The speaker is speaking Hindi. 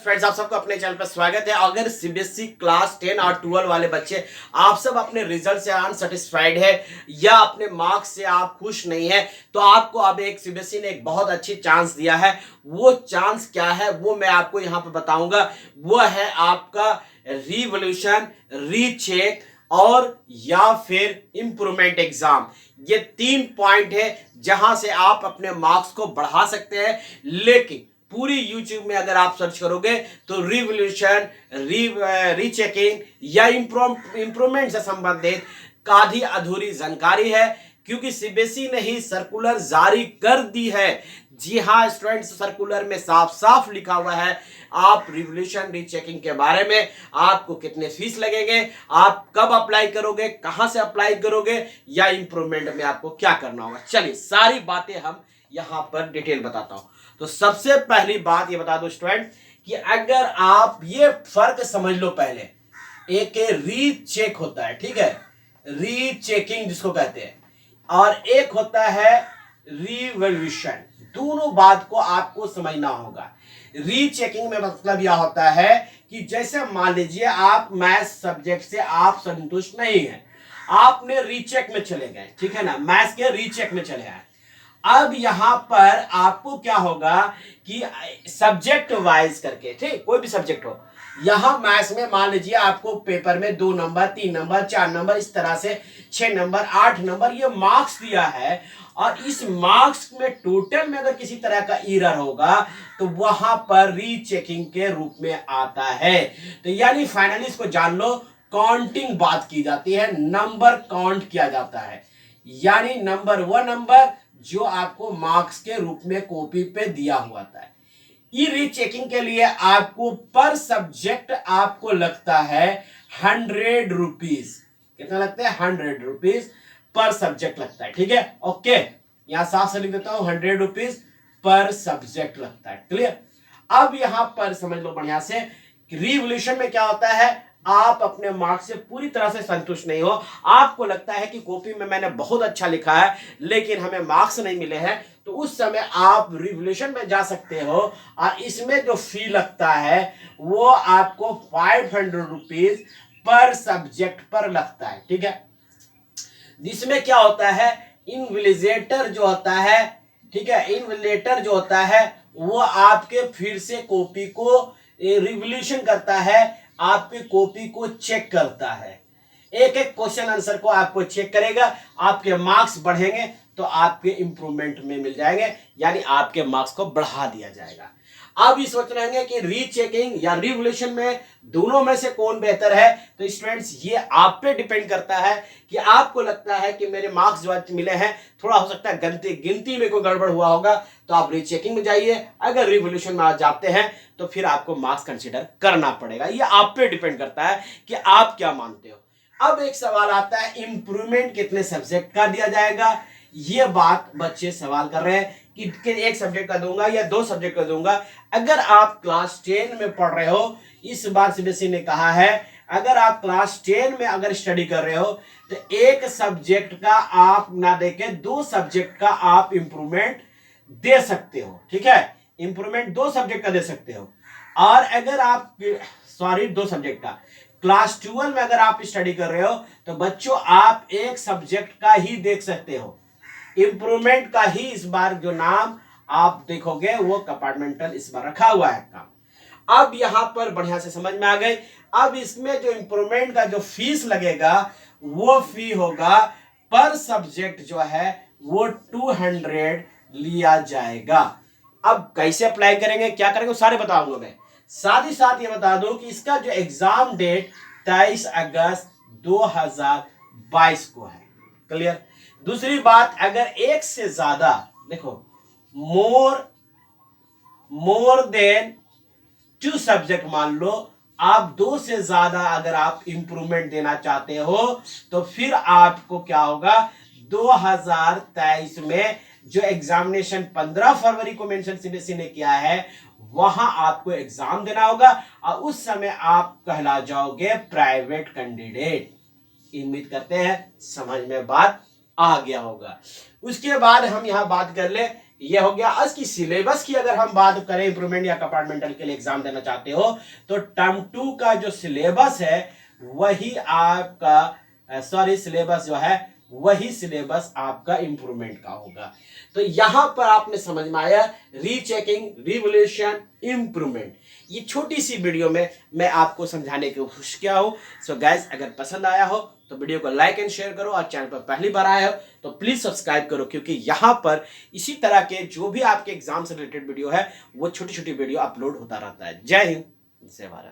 फ्रेंड्स, आप सबको अपने चैनल पर स्वागत है। अगर सीबीएसई क्लास 10 और 12 वाले बच्चे आप सब अपने रिजल्ट से अनसेटिस्फाइड है या अपने मार्क्स से आप खुश नहीं है, तो आपको अब एक सीबीएसई ने एक बहुत अच्छी चांस दिया है। वो चांस क्या है वो मैं आपको यहाँ पे बताऊंगा। वो है आपका रिवॉल्यूशन, रीचेक और या फिर इंप्रूवमेंट एग्जाम। ये 3 पॉइंट है जहां से आप अपने मार्क्स को बढ़ा सकते हैं। लेकिन पूरी यूट्यूब में अगर आप सर्च करोगे तो रिवॉल्यूशन, रीचेकिंग या इंप्रूवमेंट से संबंधित आधी अधूरी जानकारी है, क्योंकि सीबीएसई ने ही सर्कुलर जारी कर दी है। जी हाँ स्टूडेंट्स, सर्कुलर में साफ साफ लिखा हुआ है आप रिवॉल्यूशन रीचेकिंग के बारे में, आपको कितने फीस लगेंगे, आप कब अप्लाई करोगे, कहां से अप्लाई करोगे, या इंप्रूवमेंट में आपको क्या करना होगा। चलिए सारी बातें हम यहां पर डिटेल बताता हूं। तो सबसे पहली बात ये बता दो स्टूडेंट कि अगर आप ये फर्क समझ लो, पहले एक रीचेक होता है, ठीक है, रीचेकिंग जिसको कहते हैं, और एक होता है रिवॉल्यूशन। दोनों बात को आपको समझना होगा। रीचेकिंग में मतलब यह होता है कि जैसे मान लीजिए आप मैथ्स सब्जेक्ट से आप संतुष्ट नहीं है, आपने रीचेक में चले गए, ठीक है ना, मैथ्स के रीचेक में चले आए। अब यहां पर आपको क्या होगा कि सब्जेक्ट वाइज करके, ठीक, कोई भी सब्जेक्ट हो, यहां मैथ्स में मान लीजिए आपको पेपर में 2 नंबर, 3 नंबर, 4 नंबर, इस तरह से 6 नंबर, 8 नंबर ये मार्क्स दिया है। और इस मार्क्स में टोटल में अगर किसी तरह का एरर होगा तो वहां पर रीचेकिंग के रूप में आता है। तो यानी फाइनली इसको जान लो, काउंटिंग बात की जाती है, नंबर काउंट किया जाता है। यानी नंबर वो नंबर जो आपको मार्क्स के रूप में कॉपी पे दिया हुआ था। ई रीचेकिंग के लिए आपको पर सब्जेक्ट आपको लगता है 100 रुपीज। कितना लगता है? 100 रुपीज पर सब्जेक्ट लगता है, ठीक है, ओके। यहां साफ से लिख देता हूं, 100 रुपीज पर सब्जेक्ट लगता है, क्लियर। अब यहां पर समझ लो बढ़िया से, रिवॉल्यूशन में क्या होता है, आप अपने मार्क्स से पूरी तरह से संतुष्ट नहीं हो, आपको लगता है कि कॉपी में मैंने बहुत अच्छा लिखा है लेकिन हमें मार्क्स नहीं मिले हैं, तो उस समय आप रिवॉल्यूशन में जा सकते हो। और इसमें जो फी लगता है वो आपको 500 रुपीज पर सब्जेक्ट पर लगता है, ठीक है। जिसमें क्या होता है, इन्विजिलेटर जो होता है, ठीक है, इन्विजिलेटर जो होता है वो आपके फिर से कॉपी को रिवॉल्यूशन करता है, आपकी कॉपी को चेक करता है, एक एक क्वेश्चन आंसर को आपको चेक करेगा, आपके मार्क्स बढ़ेंगे तो आपके इंप्रूवमेंट में मिल जाएंगे, यानी आपके मार्क्स को बढ़ा दिया जाएगा। अब ये सोच रहे हैं कि रीचेकिंग या रिवॉल्यूशन में दोनों में से कौन बेहतर है। तो स्टूडेंट्स ये आप पे डिपेंड करता है कि आपको लगता है कि मेरे मार्क्स जो मिले हैं थोड़ा हो सकता है गिनती में कोई गड़बड़ हुआ होगा, तो आप रीचेकिंग में जाइए। अगर रिवॉल्यूशन में आप जाते हैं तो फिर आपको मार्क्स कंसीडर करना पड़ेगा। ये आप पे डिपेंड करता है कि आप क्या मानते हो। अब एक सवाल आता है, इंप्रूवमेंट कितने सब्जेक्ट का दिया जाएगा। ये बात बच्चे सवाल कर रहे हैं कि एक सब्जेक्ट का दूंगा या 2 सब्जेक्ट का दूंगा। अगर आप क्लास 10 में पढ़ रहे हो, इस बार सीबीएसई ने कहा है अगर आप क्लास 10 में अगर स्टडी कर रहे हो तो एक सब्जेक्ट का आप ना देके 2 सब्जेक्ट का आप इंप्रूवमेंट दे सकते हो, ठीक है, इंप्रूवमेंट 2 सब्जेक्ट का दे सकते हो। और अगर आप 2 सब्जेक्ट का क्लास 12 में अगर आप स्टडी कर रहे हो तो बच्चों आप एक सब्जेक्ट का ही देख सकते हो, इंप्रूवमेंट का ही इस बार जो नाम आप देखोगे वो कंपार्टमेंटल इस बार रखा हुआ है काम। अब यहां पर बढ़िया से समझ में आ गई। अब इसमें जो इंप्रूवमेंट का जो फीस लगेगा वो फी होगा पर सब्जेक्ट जो है वो 200 लिया जाएगा। अब कैसे अप्लाई करेंगे, क्या करेंगे, सारे बताऊंगा मैं। साथ ही साथ ये बता दो कि इसका जो एग्जाम डेट 23 अगस्त 2022 को है, क्लियर। दूसरी बात, अगर एक से ज्यादा, देखो, मोर देन 2 सब्जेक्ट मान लो, आप 2 से ज्यादा अगर आप इंप्रूवमेंट देना चाहते हो तो फिर आपको क्या होगा, 2023 में जो एग्जामिनेशन 15 फरवरी को मेंशन सीबीएसई ने किया है वहां आपको एग्जाम देना होगा और उस समय आप कहला जाओगे प्राइवेट कैंडिडेट। उम्मीद करते हैं समझ में बात आ गया होगा। उसके बाद हम यहां बात कर ले ये हो गया। आज की सिलेबस की अगर हम बात करें, इंप्रूवमेंट या कंपार्टमेंटल के लिए एग्जाम देना चाहते हो तो टर्म 2 का जो सिलेबस है वही आपका सिलेबस जो है वही सिलेबस आपका इंप्रूवमेंट का होगा। तो यहां पर आपने समझ में आया रीचेकिंग, रिवोल्यूशन, इंप्रूवमेंट। ये छोटी सी वीडियो में मैं आपको समझाने की कोशिश किया हूं। सो गाइस, अगर पसंद आया हो तो वीडियो को लाइक एंड शेयर करो, और चैनल पर पहली बार आए हो तो प्लीज सब्सक्राइब करो, क्योंकि यहां पर इसी तरह के जो भी आपके एग्जाम से रिलेटेड वीडियो है वो छोटी छोटी वीडियो अपलोड होता रहता है। जय हिंद, जय भारत।